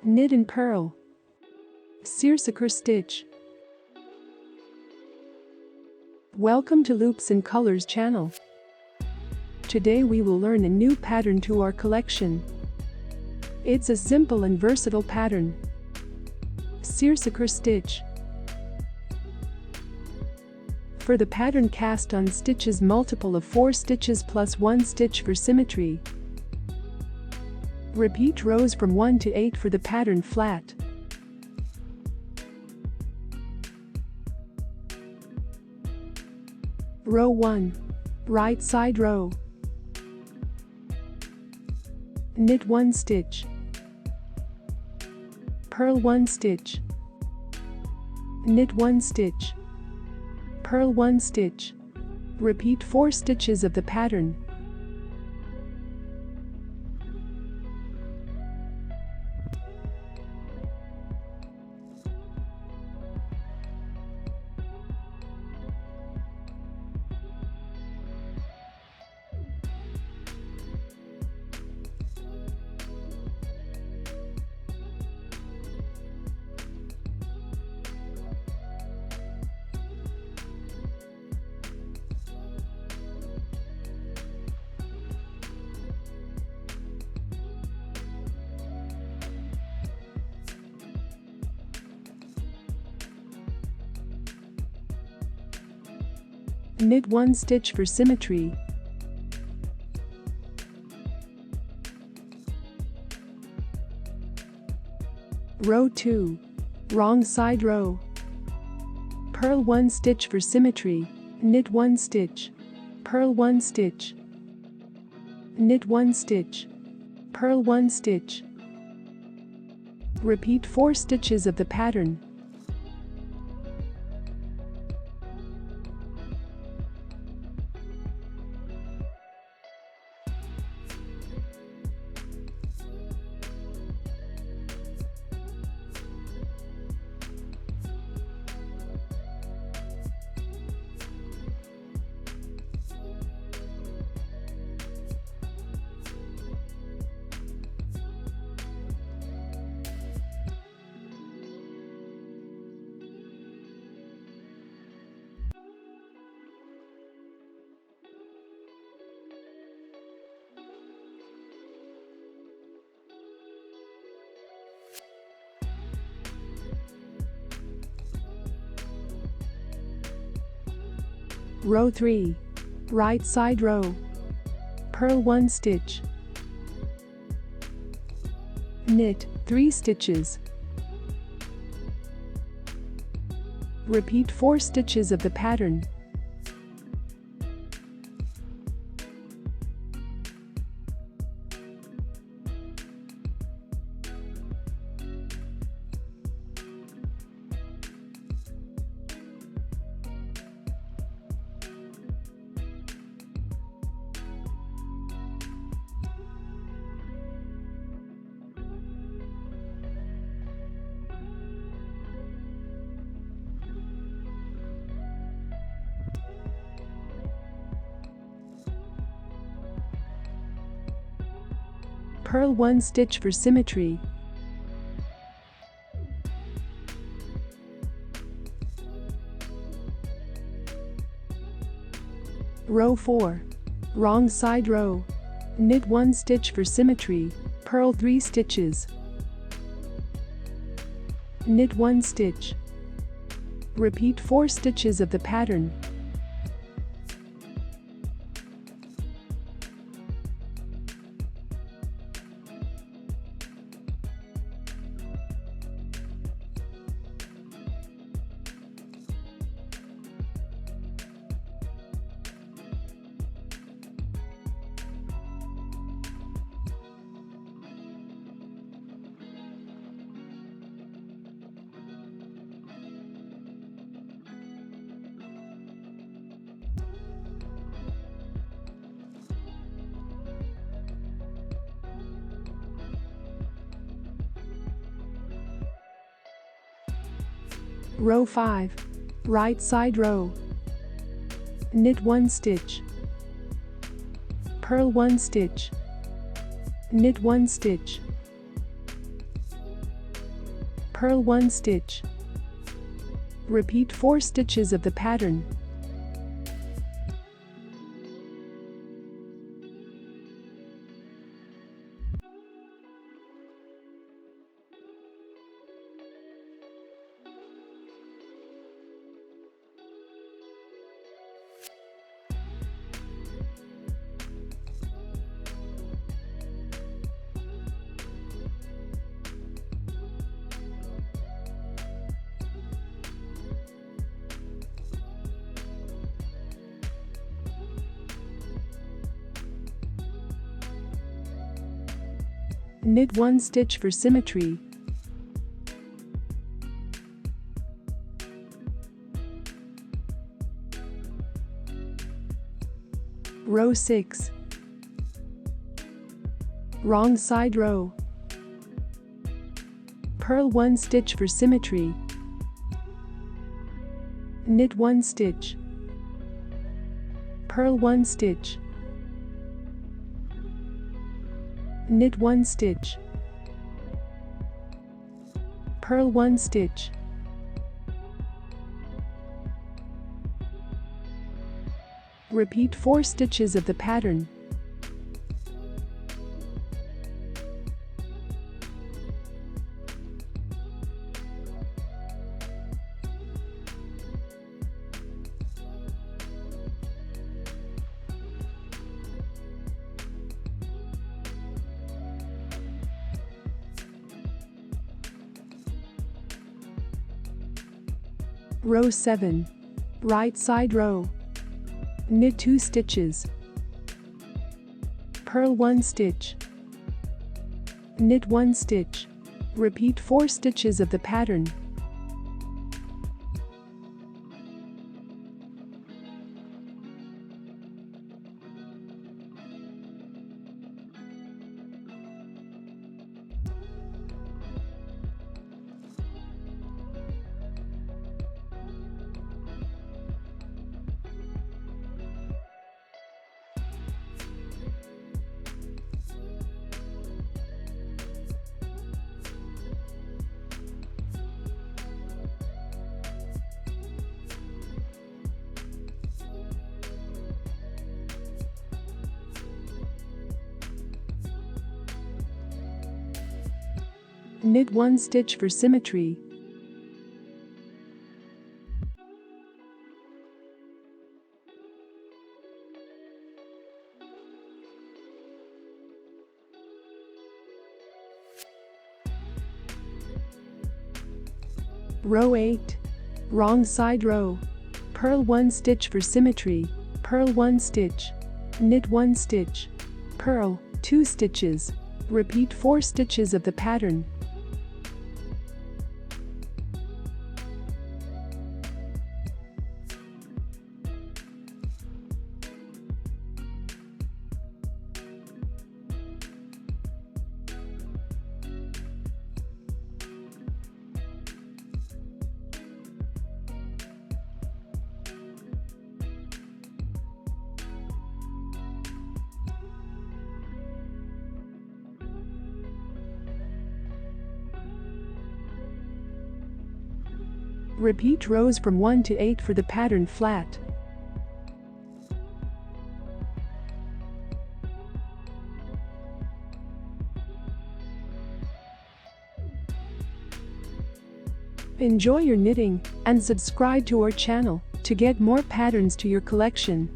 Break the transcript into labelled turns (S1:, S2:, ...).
S1: Knit and purl. Seersucker stitch. Welcome to Loops&Colors channel. Today we will learn a new pattern to our collection. It's a simple and versatile pattern. Seersucker stitch. For the pattern, cast on stitches multiple of 4 stitches plus 1 stitch for symmetry. Repeat rows from 1 to 8 for the pattern flat. Row 1. Right side row. Knit 1 stitch. Purl 1 stitch. Knit 1 stitch. Purl 1 stitch. Repeat 4 stitches of the pattern. Knit 1 stitch for symmetry. Row 2. Wrong side row. Purl 1 stitch for symmetry. Knit 1 stitch. Purl 1 stitch. Knit 1 stitch. Purl 1 stitch. Repeat 4 stitches of the pattern. Row 3. Right side row. Purl 1 stitch. Knit 3 stitches. Repeat 4 stitches of the pattern. Purl 1 stitch for symmetry. Row 4. Wrong side row. Knit 1 stitch for symmetry. Purl 3 stitches. Knit 1 stitch. Repeat 4 stitches of the pattern. Row 5. Right side row. Knit 1 stitch. Purl 1 stitch. Knit 1 stitch. purl 1 stitch. Repeat 4 stitches of the pattern. Knit 1 stitch for symmetry. Row 6. Wrong side row. Purl 1 stitch for symmetry. Knit 1 stitch. Purl 1 stitch. Knit 1 stitch. Purl 1 stitch. Repeat 4 stitches of the pattern. Row 7. Right side row. Knit 2 stitches. Purl 1 stitch. Knit 1 stitch. Repeat 4 stitches of the pattern. Knit 1 stitch for symmetry. Row 8. Wrong side row. Purl 1 stitch for symmetry. Purl 1 stitch. Knit 1 stitch. Purl 2 stitches. Repeat 4 stitches of the pattern. Repeat rows from 1 to 8 for the pattern flat. Enjoy your knitting and subscribe to our channel to get more patterns to your collection.